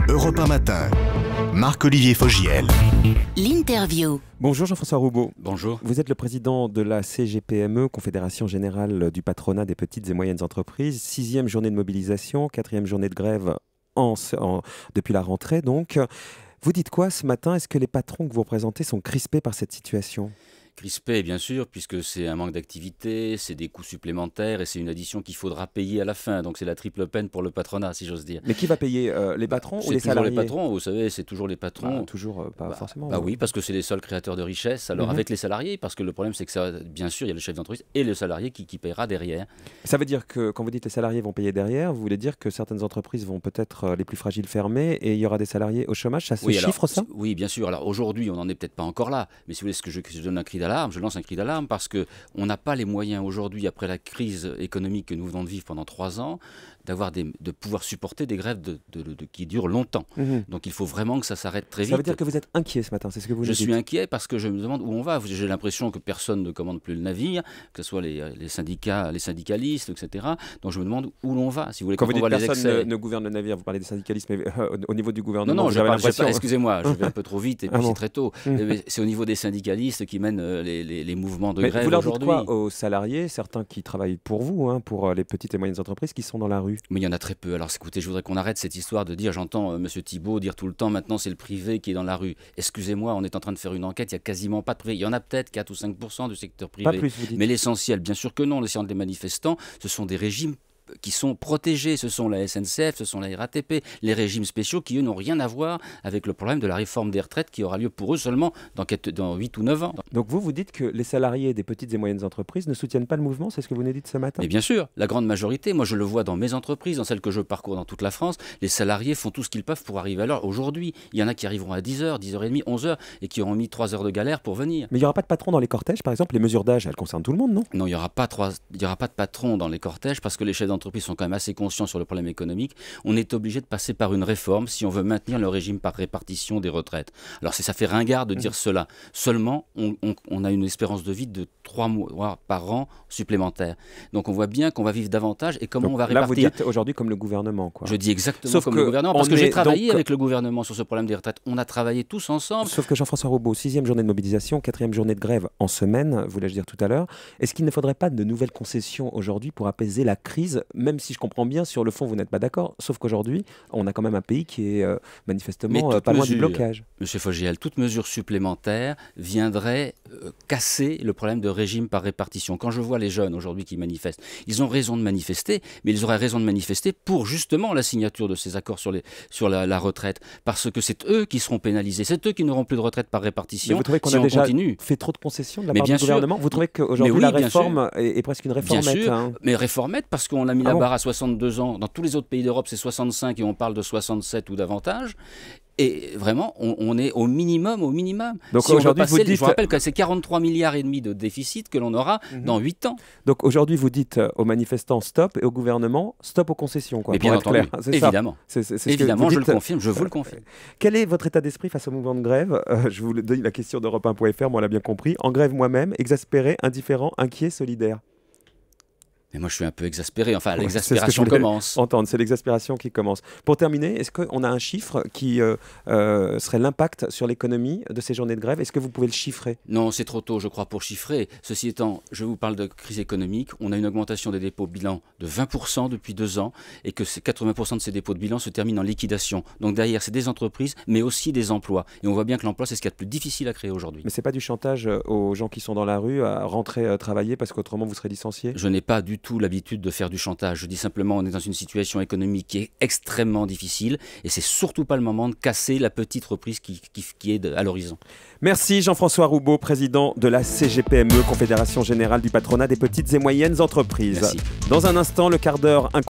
Europe 1 Matin. Marc-Olivier Fogiel. L'interview. Bonjour Jean-François Roubaud. Bonjour. Vous êtes le président de la CGPME, Confédération Générale du Patronat des Petites et Moyennes Entreprises. 6e journée de mobilisation, 4e journée de grève depuis la rentrée. Donc, vous dites quoi ce matin? Est-ce que les patrons que vous représentez sont crispés par cette situation? Crispé, bien sûr, puisque c'est un manque d'activité, c'est des coûts supplémentaires et c'est une addition qu'il faudra payer à la fin. Donc c'est la triple peine pour le patronat, si j'ose dire. Mais qui va payer, les patrons ou les salariés? C'est toujours les patrons, vous savez, c'est toujours les patrons. Toujours, pas forcément. Oui, parce que c'est les seuls créateurs de richesse. Alors avec les salariés, parce que le problème c'est que ça, bien sûr, il y a le chef d'entreprise et le salarié qui paiera derrière. Ça veut dire que quand vous dites les salariés vont payer derrière, vous voulez dire que certaines entreprises vont peut-être les plus fragiles fermer et il y aura des salariés au chômage? Ça se chiffre ça? Oui, bien sûr. Alors aujourd'hui, on n'en est peut-être pas encore là. Mais si vous voulez, je donne un cri d'alarme, je lance un cri d'alarme parce qu'on n'a pas les moyens aujourd'hui, après la crise économique que nous venons de vivre pendant 3 ans, de pouvoir supporter des grèves qui durent longtemps. Donc il faut vraiment que ça s'arrête très vite. Ça veut dire que vous êtes inquiet ce matin, c'est ce que vous nous dites? Je suis inquiet parce que je me demande où on va. J'ai l'impression que personne ne commande plus le navire, que ce soit les syndicats, les syndicalistes, etc. Donc je me demande où l'on va. Si vous voulez, quand vous dites personne ne gouverne le navire, vous parlez des syndicalistes, mais au niveau du gouvernement, non, excusez-moi, je vais un peu trop vite et puis c'est très tôt. C'est au niveau des syndicalistes qui mènent les mouvements de grève aujourd'hui. Vous leur dites aujourd'hui. quoi aux salariés, certains qui travaillent pour vous, pour les petites et moyennes entreprises qui sont dans la rue? Mais il y en a très peu. Alors écoutez, je voudrais qu'on arrête cette histoire de dire, j'entends M. Thibault dire tout le temps, maintenant c'est le privé qui est dans la rue. Excusez-moi, on est en train de faire une enquête, il n'y a quasiment pas de privé. Il y en a peut-être 4 ou 5% du secteur privé. Pas plus, vous dites. Mais l'essentiel, bien sûr que non, l'essentiel des manifestants, ce sont des régimes qui sont protégés, ce sont la SNCF, ce sont la RATP, les régimes spéciaux qui, eux, n'ont rien à voir avec le problème de la réforme des retraites qui aura lieu pour eux seulement dans 8 ou 9 ans. Donc vous dites que les salariés des petites et moyennes entreprises ne soutiennent pas le mouvement, c'est ce que vous nous dites ce matin? Mais bien sûr, la grande majorité, moi je le vois dans mes entreprises, dans celles que je parcours dans toute la France, les salariés font tout ce qu'ils peuvent pour arriver à l'heure. Aujourd'hui, il y en a qui arriveront à 10h, 10h30, 11h et qui auront mis 3 heures de galère pour venir. Mais il n'y aura pas de patron dans les cortèges, par exemple? Les mesures d'âge, elles concernent tout le monde, non? Non, il n'y aura pas de patron dans les cortèges parce que les chefs d'entreprise sont quand même assez conscients sur le problème économique. On est obligé de passer par une réforme si on veut maintenir le régime par répartition des retraites. Alors ça fait ringard de dire cela. Seulement, on a une espérance de vie de 3 mois par an supplémentaire. Donc on voit bien qu'on va vivre davantage et comment on va répartir. Là, vous dites aujourd'hui comme le gouvernement, quoi. Je dis exactement comme le gouvernement parce que j'ai travaillé avec le gouvernement sur ce problème des retraites. On a travaillé tous ensemble. Sauf que Jean-François Roubaud, 6e journée de mobilisation, 4e journée de grève en semaine, voulais-je dire tout à l'heure. Est-ce qu'il ne faudrait pas de nouvelles concessions aujourd'hui pour apaiser la crise, même si je comprends bien, sur le fond, vous n'êtes pas d'accord, sauf qu'aujourd'hui, on a quand même un pays qui est manifestement pas loin du blocage. Monsieur Fogiel, toute mesure supplémentaire viendrait casser le problème de régime par répartition. Quand je vois les jeunes aujourd'hui qui manifestent, ils ont raison de manifester, mais ils auraient raison de manifester pour justement la signature de ces accords sur la retraite, parce que c'est eux qui seront pénalisés, c'est eux qui n'auront plus de retraite par répartition. Mais vous trouvez qu'on a déjà fait trop de concessions de la part du gouvernement? Vous trouvez qu'aujourd'hui la réforme est presque une réformette? Bien sûr, mais réformette parce qu'on a mis la barre à 62 ans. Dans tous les autres pays d'Europe, c'est 65 et on parle de 67 ou davantage. Et vraiment, on est au minimum. Donc si aujourd'hui, je vous rappelle que c'est 43,5 milliards de déficit que l'on aura dans 8 ans. Donc aujourd'hui, vous dites aux manifestants stop et au gouvernement stop aux concessions, quoi. Mais bien entendu, évidemment. Évidemment, je le confirme, je vous le confirme. Quel est votre état d'esprit face au mouvement de grève? Je vous donne la question d'Europe1.fr, moi on l'a bien compris. En grève moi-même, exaspéré, indifférent, inquiet, solidaire. Mais moi, je suis un peu exaspéré. Enfin, l'exaspération commence. Entendre, c'est l'exaspération qui commence. Pour terminer, est-ce qu'on a un chiffre qui serait l'impact sur l'économie de ces journées de grève? Est-ce que vous pouvez le chiffrer? Non, c'est trop tôt, je crois, pour chiffrer. Ceci étant, je vous parle de crise économique. On a une augmentation des dépôts de bilan de 20% depuis 2 ans et que 80% de ces dépôts de bilan se terminent en liquidation. Donc derrière, c'est des entreprises, mais aussi des emplois. Et on voit bien que l'emploi, c'est ce qu'il y a de plus difficile à créer aujourd'hui. Mais ce n'est pas du chantage aux gens qui sont dans la rue à rentrer travailler parce qu'autrement vous serez licencié? Je n'ai pas du tout l'habitude de faire du chantage. Je dis simplement on est dans une situation économique qui est extrêmement difficile et c'est surtout pas le moment de casser la petite reprise qui est à l'horizon. Merci Jean-François Roubaud, président de la CGPME, Confédération Générale du Patronat des Petites et Moyennes Entreprises. Merci. Dans un instant, le quart d'heure